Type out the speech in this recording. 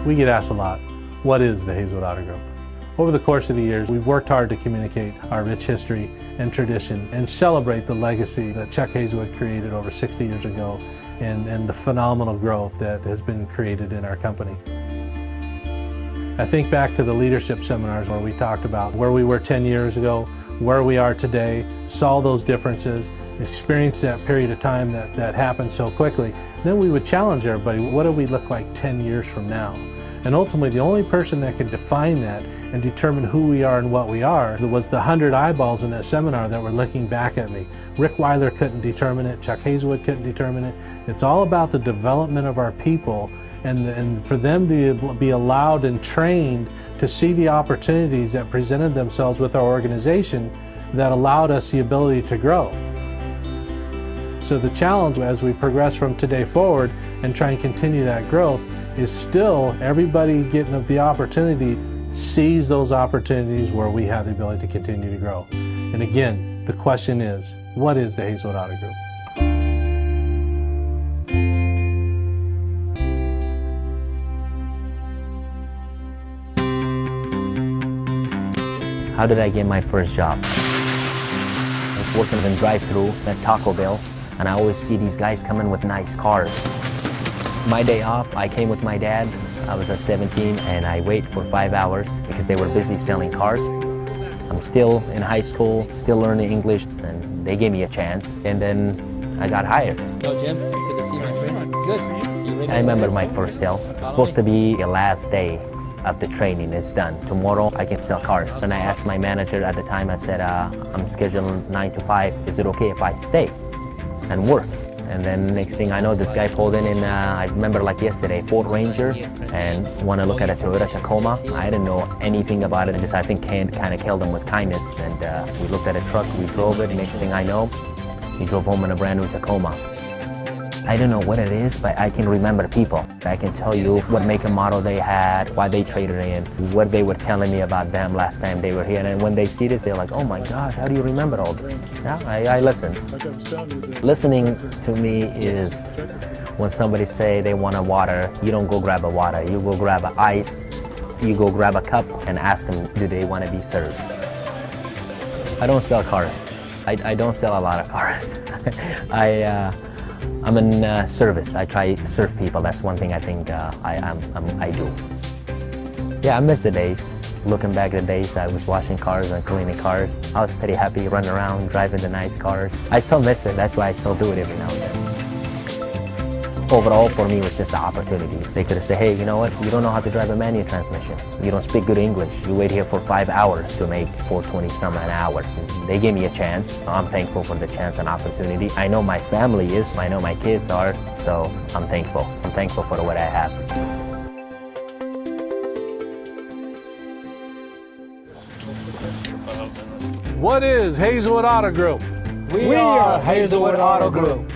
We get asked a lot, what is the Hazelwood Auto Group? Over the course of the years, we've worked hard to communicate our rich history and tradition and celebrate the legacy that Chuck Hazelwood created over 60 years ago and the phenomenal growth that has been created in our company. I think back to the leadership seminars where we talked about where we were 10 years ago, where we are today, saw those differences, experienced that period of time that happened so quickly. Then we would challenge everybody, what do we look like 10 years from now? And ultimately, the only person that could define that and determine who we are and what we are was the 100 eyeballs in that seminar that were looking back at me. Rick Weiler couldn't determine it, Chuck Hazelwood couldn't determine it. It's all about the development of our people and for them to be allowed and trained to see the opportunities that presented themselves with our organization that allowed us the ability to grow. So the challenge as we progress from today forward and try and continue that growth is still everybody getting the opportunity sees those opportunities where we have the ability to continue to grow. And again, the question is, what is the Hazelwood Auto Group? How did I get my first job? I was working in drive-thru at Taco Bell, and I always see these guys coming with nice cars. My day off, I came with my dad. I was at 17 and I waited for 5 hours because they were busy selling cars. I'm still in high school, still learning English, and they gave me a chance, and then I got hired. Hello, Jim. Good to see you, my friend. Good. You ready? I remember my first sale. It's supposed to be the last day of the training. It's done. Tomorrow I can sell cars. And I asked my manager at the time, I said, I'm scheduled 9 to 5. Is it okay if I stay and work? And then next thing I know, this guy pulled in I remember like yesterday, Ford Ranger, and want to look at a Toyota Tacoma. I didn't know anything about it. I think kind of killed him with kindness. And we looked at a truck, we drove it. Next thing I know, he drove home in a brand new Tacoma. I don't know what it is, but I can remember people. I can tell you what make and model they had, why they traded in, what they were telling me about them last time they were here. And when they see this, they're like, oh my gosh, how do you remember all this? Yeah, I listen. Listening to me is when somebody say they want a water, you don't go grab a water. You go grab a ice, you go grab a cup and ask them, do they want to be served? I don't sell cars. I don't sell a lot of cars. I'm in service. I try to serve people. That's one thing I think I do. Yeah, I miss the days. Looking back at the days, I was washing cars and cleaning cars. I was pretty happy running around, driving the nice cars. I still miss it. That's why I still do it every now and then. Overall, for me, it was just an opportunity. They could have said, hey, you know what? You don't know how to drive a manual transmission. You don't speak good English. You wait here for 5 hours to make $4.20 some an hour. They gave me a chance. I'm thankful for the chance and opportunity. I know my family is. I know my kids are. So I'm thankful. I'm thankful for what I have. What is Hazelwood Auto Group? We are Hazelwood Auto Group.